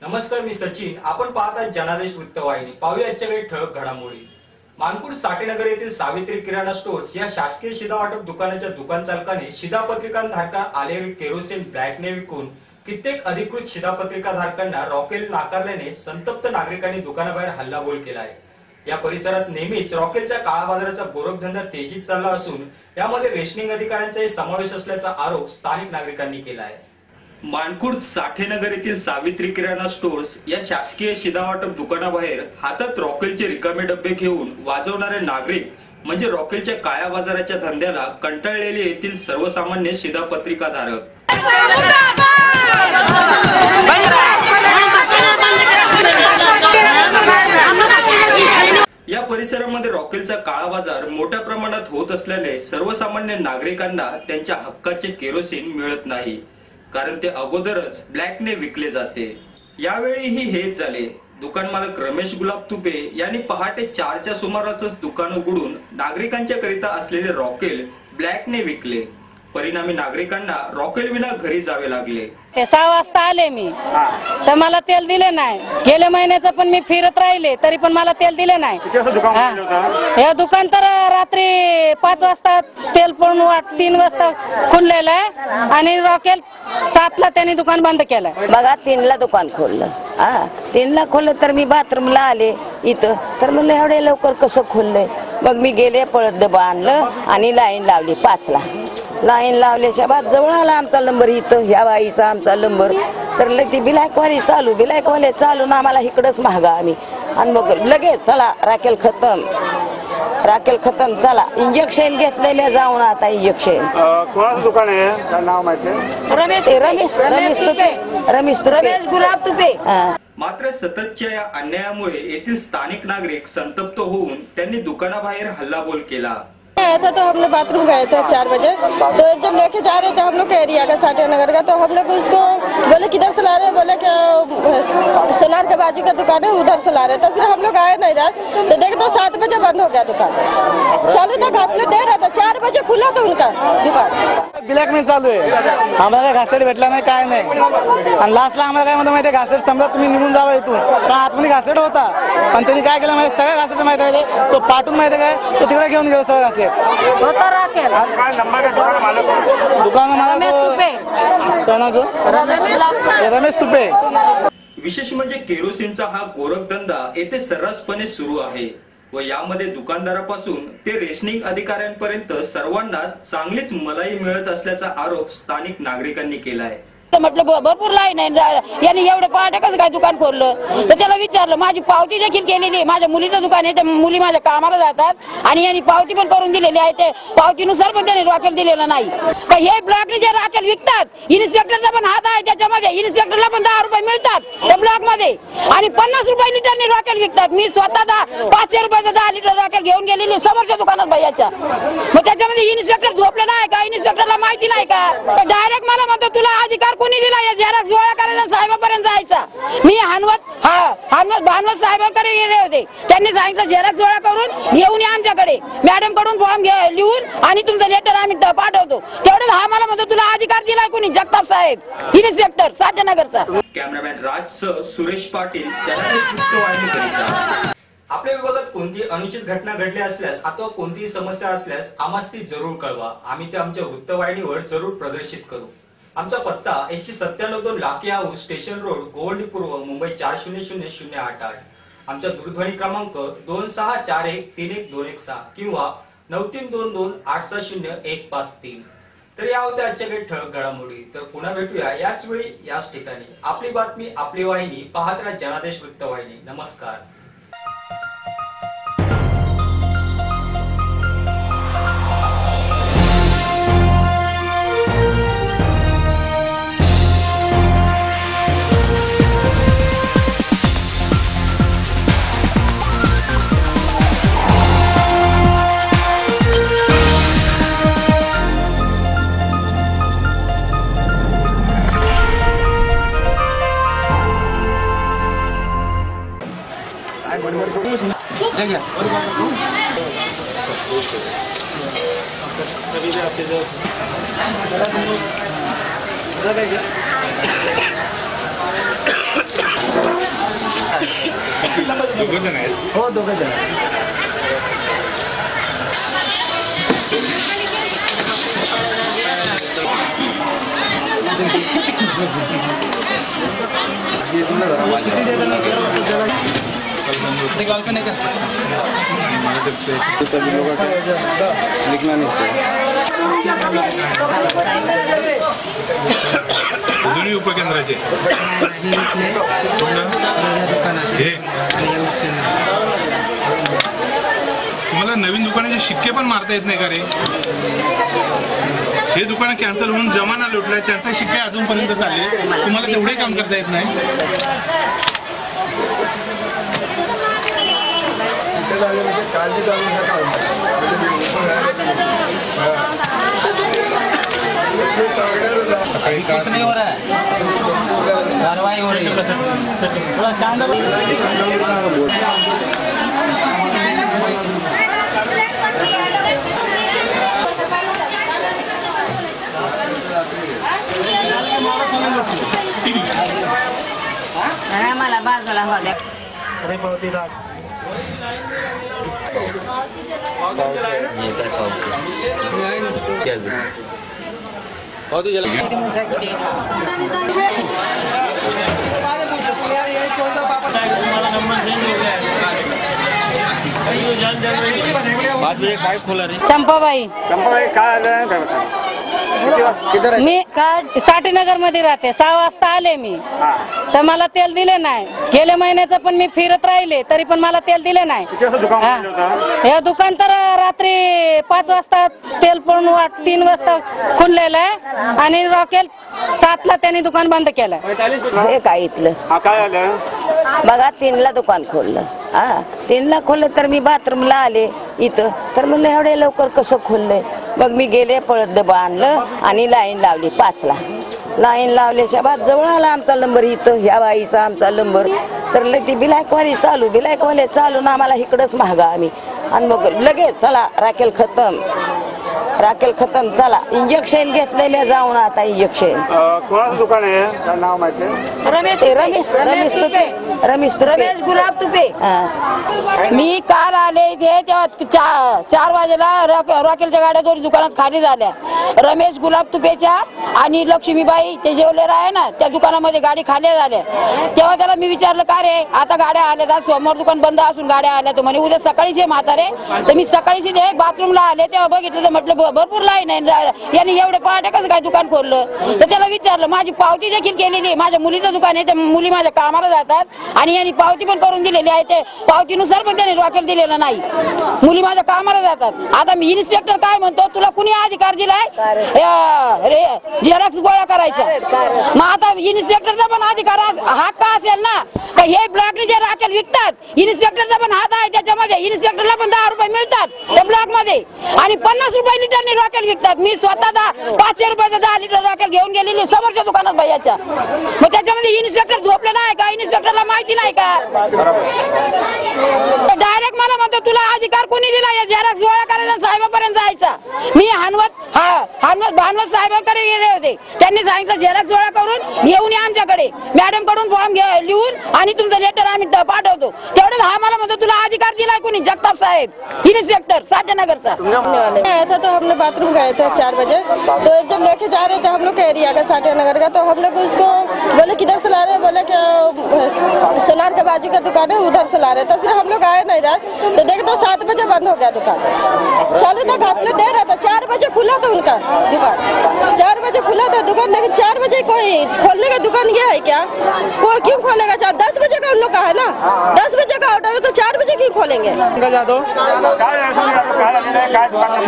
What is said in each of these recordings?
नमस्कार, मी सचिन. आपण पाहत आहात जनादेश वृत्तवाहिनी. पाहूया आजच्या काही ठळक घडामोडी. मानकुर्ड साठेनगर येथील सावित्री किराणा स्टोर्स या शासकीय शिधा वाटप दुकानाच्या दुकान चालकाने शिधापत्रिकाधारकांना आलेले केरोसिन ब्लॅकने विकून कित्येक अधिकृत शिधापत्रिकाधारकांना रॉकेल नाकारल्याने संतप्त नागरिकांनी दुकानाबाहेर हल्लाबोल केला आहे. या परिसरात नेहमीच रॉकेलच्या काळा बाजाराचा गोरखधंदा तेजीत चालला असून यामध्ये रेशनिंग अधिकाऱ्यांचाही समावेश असल्याचा आरोप स्थानिक नागरिकांनी केला आहे. मानकुर्द साठेनगर येथील सावित्री किराणा स्टोर्स या शासकीय शिधावाटप दुकानाबाहेर हातात रॉकेलचे रिकामे डब्बे घेऊन वाजवणारे नागरिक म्हणजे रॉकेलच्या काळ्या बाजाराच्या धंद्याला कंटाळलेले येथील सर्वसामान्य शिधापत्रिकाधारक. या परिसरामध्ये रॉकेलचा काळा बाजार मोठ्या प्रमाणात होत असल्याने सर्वसामान्य नागरिकांना त्यांच्या हक्काचे केरोसिन मिळत नाही, कारण ते अगोदरच ब्लॅकने विकले जाते. यावेळीही हेच झाले. दुकान मालक रमेश गुलाब तुपे यांनी पहाटे 4च्या सुमारासच दुकान उघडून नागरिकांच्या करिता असलेले रॉकेल ब्लॅकने विकले. परिणामी नागरिकांना रॉकेल विना घरी जावे लागले. 6 वाजता आले मी तर मला तेल दिले नाही. गेल्या महिन्याचं पण मी फिरत राहिले तरी पण मला तेल दिले नाही. हे दुकान तर रात्री 5 वाजता तेल पण 3 वाजता खुललेलं आहे आणि रॉकेल 7ला त्यांनी दुकान बंद केलं. बघा 3ला दुकान खोललं. 3ला खोललं तर मी बाथरूमला आले इथं तर म्हणलं एवढे लवकर कसं खोललंय. मग मी गेले पळत डबा आणलं आणि लाईन लावली 5ला. लाईन लावल्याच्या बाद जवळ आला आमचा नंबर. इथं ह्या बाईचा आमचा नंबर तर ती बिलायकवाले चालू ना आम्हाला इकडंच महागा आम्ही. आणि मग लगेच चला राखेल खतम चला इंजेक्शन घेतले मी जाऊन. आता इंजेक्शन कोणाचं दुकान आहे, काय नाव माहिती आहे? रमेश गुलाब तुपे. मात्र सततच्या या अन्यायामुळे येथील स्थानिक नागरिक संतप्त होऊन त्यांनी दुकानाबाहेर हल्लाबोल केला. आया था तो हम लोग बाथरूम गए थे 4 बजे. तो जब लेके जा रहे थे हम लोग का एरिया का साठेनगर का, तो हम लोग उसको बोले किधर से ला रहे हैं, बोले कि सोनार के बाजू का दुकान है उधर से ला रहे. तो फिर हम लोग आए ना इधर तो देखे तो 7 बजे बंद हो गया दुकान. चालू था घासले दे रहा था 4 बजे खुला था उनका दुकान. ब्लॅक में चालू आहे. आम्हाला घासलेट भेटला नाही काय नाही. आणि लास्टला आम्हाला काय म्हणतो माहिती आहे, घासलेट समजा तुम्ही निघून जावा इथून. पण आतमध्ये घासलेट होता पण त्यांनी काय केलं माहिती, सगळ्या घासलेट माहिती आहे तो पाठून माहिती काय तो तिकडे घेऊन गेला सगळं घासलेट. दुकान रमेश तुपे. विशेष म्हणजे केरोसिनचा हा गोरखधंदा येथे सर्रासपणे सुरू आहे व यामध्ये दुकानदारापासून ते रेशनिंग अधिकाऱ्यांपर्यंत सर्वांना चांगलीच मलाई मिळत असल्याचा आरोप स्थानिक नागरिकांनी केला आहे. म्हटलं भरपूर लाईन आहे यांनी एवढं पहाटे कसं काय दुकान खोललं. तर त्याला विचारलं, माझी पावती देखील केलेली. माझ्या मुलीचं दुकान आहे, त्या मुली माझ्या कामाला जातात आणि यांनी पावती पण करून दिलेली आहे. ते पावतीनुसार पण त्यांनी रॉकेल दिलेलं नाही. तर हे ब्लॉकने जे रॉकेल विकतात इन्स्पेक्टरचा पण हात आहे त्याच्यामध्ये. इन्स्पेक्टरला पण 10 रुपये मिळतात त्या ब्लॉक मध्ये आणि 50 रुपये लिटरने रॉकेल विकतात. मी स्वतः 500 रुपयाचा 10 लिटर रॉकेल घेऊन गेलेली समोरच्या दुकानात भैयाच्या. मग त्याच्यामध्ये इन्स्पेक्टर झोपलेला आहे का, इन्स्पेक्टरला माहिती नाही का. डायरेक्ट मला म्हणतो तुला अधिकार कोणी दिला या झेरॉक्स गोळा करायचा साहेबांपर्यंत जायचा. मी भानवत साहेबांकडे गेले होते. त्यांनी सांगितलं झेरॉक्स गोळा करून घेऊन या आमच्याकडे, मॅडम कडून फॉर्म लिहून आणि तुमचं लेटर आम्ही पाठवतो. तेवढं हा मला म्हणतो तुला अधिकार दिलाय कोणी, जगताप साहेब इन्स्पेक्टर साठेनगरचा. कॅमेरामॅन राजसह सुरेश पाटील, जनादेश वृत्तवाहिनी करिता. आपल्या विभागात कोणतीही अनुचित घटना घडली असल्यास अथवा कोणतीही समस्या असल्यास आम्हाला ती जरूर कळवा. आम्ही ते आमच्या वृत्तवाहिनीवर जरूर प्रदर्शित करू. आमचा पत्ता 197 लाकी हाऊस, स्टेशन रोड, गोवंडी पूर्व, मुंबई 400088. आमचा दूरध्वनी क्रमांक 2641311216 किंवा 9322860153. तर या होत्या आजच्या काही ठळक घडामोडी. तर पुन्हा भेटूया याच वेळी याच ठिकाणी. आपली बातमी आपली वाहिनी. पाहत राहा जनादेश वृत्तवाहिनी. नमस्कार. दोघं जण आहेत. हो दोघं जण. दोन्ही उपकेंद्राचे तुम्हाला नवीन दुकानाचे शिक्के पण मारता येत नाही का रे? हे दुकान कॅन्सल होऊन जमाना लुटलाय, त्यांचे शिक्के अजूनपर्यंत चालले, तुम्हाला तेवढे काम करता येत नाही? सकाळी कुछ नहीं हो रहा है, कार्रवाई हो रही है. थोड़ा शांत मला बाजूला हो द्या. चंपाबाई काय आलं मी साठीनगर मध्ये राहते. 6 वाजता आले मी तर मला तेल दिले नाही. गेल्या महिन्याचं पण मी फिरत राहिले तरी पण मला तेल दिले नाही. हे दुकान तर रात्री 5 वाजता तेल पण 3 वाजता खुललेलं आहे आणि रॉकेल 7ला त्यांनी दुकान बंद केलं. हे काय इथलं काय आलं बघा 3ला दुकान खोललं. 3ला खोललं तर मी बाथरूमला आले इथं तर म्हणलं एवढे लवकर कसं खोललंय. मग मी गेले पळत डबा आणलं आणि लाईन लावली 5ला. लाईन लावल्याच्या बाद जवळ आला आमचा नंबर इथं ह्या बाईचा आमचा नंबर. तर लगे बिलायकवाली चालू ना आम्हाला इकडंच महागा आम्ही आणि मग लगेच चला राखेल खतम चला इंजेक्शन घेतलंय मी जाऊन आता इंजेक्शन. कोणाचं दुकान आहे काय नाव माहिती आहे? रमेश गुलाब तुपे. मी काल आले इथे तेव्हा 4 वाजेला रॉकेलच्या गाड्या दोन्ही दुकानात खाली झाल्या. रमेश गुलाब तुपेच्या आणि लक्ष्मीबाई ते ज्वेलर आहे ना त्या दुकानामध्ये गाडी खाली झाल्या. तेव्हा त्याला मी विचारलं का रे आता गाड्या आल्या, आज समोर दुकान बंद असून गाड्या आल्या. तर म्हणे उद्या सकाळीच ये म्हातारे. तर मी सकाळीच इथे बाथरूमला आले तेव्हा बघितलं तर म्हटलं भरपूर लाईन आहे. यांनी एवढे पहाटे कसं काय दुकान खोललं. तर त्याला विचारलं, माझी पावती देखील केलेली. माझ्या मुलीचं दुकान आहे, त्या मुली माझ्या कामाला जातात आणि यांनी पावती पण करून दिलेली आहे. ते पावतीनुसार पण त्यांनी रॉकेल दिलेलं नाही. मुली माझ्या कामाला जातात. आता मी इन्स्पेक्टर काय म्हणतो, तुला कुणी अधिकार दिलाय झेरॉक्स गोळा करायचा. मग आता इन्स्पेक्टरचा पण अधिकार हक्क असेल ना. हे ब्लॉकने जे रॉकेल विकतात इन्स्पेक्टरचा पण हात आहे त्याच्यामध्ये. इन्स्पेक्टरला पण 10 रुपये मिळतात त्या ब्लॉक मध्ये आणि 50 रुपये लिटरने रॉकेल विकतात. मी स्वतः 500 रुपयाचा 10 लिटर रॉकेल घेऊन गेलेली समोरच्या दुकानात भैयाच्या. मग त्याच्यामध्ये इन्स्पेक्टर झोपलं नाही का? इन्स्पेक्टरला माहिती नाही का? डायरेक्ट मला म्हणतो तुला अधिकार कोणी दिला या झेरॉक्स गोळा करायचा साहेबापर्यंत जायचा. मी भानवत साहेबांकडे गेले होते. त्यांनी सांगितलं झेरॉक्स गोळा करून घेऊन या आमच्याकडे, मॅडम कडून फॉर्म लिहून आणि तुमचं लेटर आम्ही पाठवतो. तेवढं हा मला म्हणतो तुला अधिकार दिलाय कोणी? जगताप साहेब इन्स्पेक्टर साठेनगरचा. था तो हम लोग बाथरूम गए थे 4 बजे. तो जब लेके जा रहे थे हम लोग का एरिया का साठेनगर का, तो हम लोग उसको बोले किधर से ला रहे हैं, बोले कि सोनार के बाजू का दुकान है उधर से ला रहे. तो फिर हम लोग आए ना इधर तो देखे तो 7 बजे बंद हो गया दुकान. चालू था घासले दे रहा था. 4 बजे खुला था उनका दुकान. 4 बजे खुला था दुकान. लेकिन 4 बजे कोई खोलने का दुकान ये है क्या? कोई क्यों खोलेगा? 10 बजे का उन लोग का है ना. 10 बजे का ऑर्डर है तो 4 बजे क्यों खोलेंगे? जाधव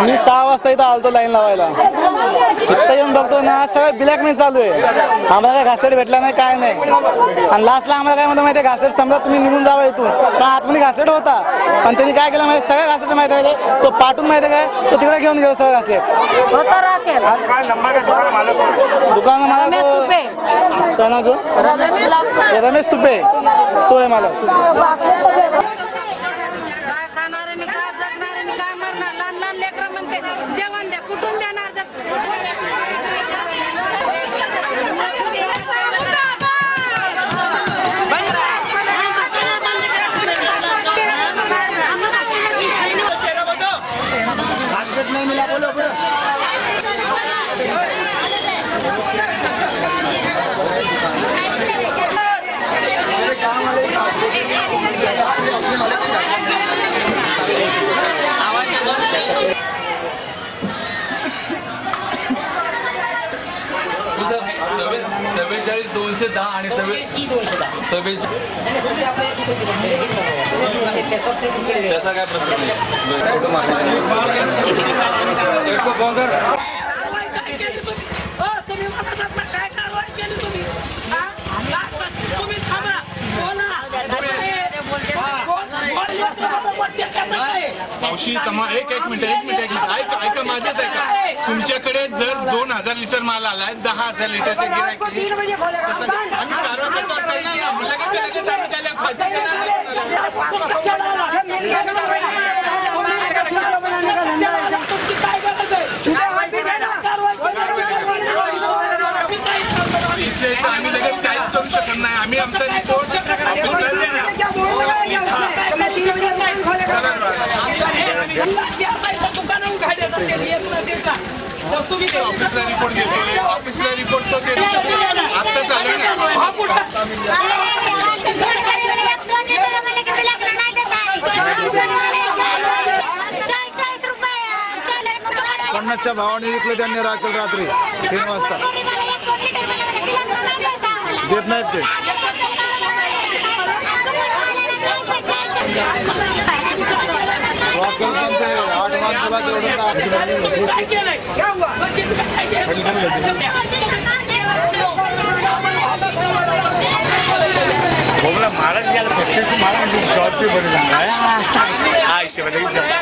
मी 6 वाजता इथं आलतो लाईन लावायला. इथं येऊन बघतो ना सगळं ब्लॅकमेल चालू आहे. आम्हाला काय घासलेट भेटला नाही काय नाही. आणि लास्टला आम्हाला काय म्हणतो माहिती आहे, घासलेट समजा तुम्ही निघून जावा इथून. पण आतमध्ये घासलेट होता पण त्यांनी काय केलं माहिती, सगळं घासलेट माहिती आहे तो पाठून माहिती आहे काय, तो तिकडे घेऊन गेलो सगळं घासलेट. दुकान मला काय नाव तो रमेश तुपे तो आहे मला. जेवण द्या कुठून देणार? 310 आणि 44. त्याचा काय प्रश्न नाही. मावशी एक मिनिट ऐका माझेच ऐका. तुमच्याकडे जर 2000 लिटर माल आलाय 10,000 लिटरचे गिऱ्हाईक आम्ही कारवाई करणार ना. लगेच आम्ही त्याला फाशी इथले आम्ही लगेच काहीच करू शकत नाही. आम्ही आमचा रिपोर्ट ऑफिसला रिपोर्ट देतो. ऑफिसला रिपोर्ट तो आता चालू पन्नासच्या भावाने विकलं त्यांनी राखेल रात्री 3 वाजता. देत नाहीत ते. मला महाराज गेला मला जॉब बरं झाला.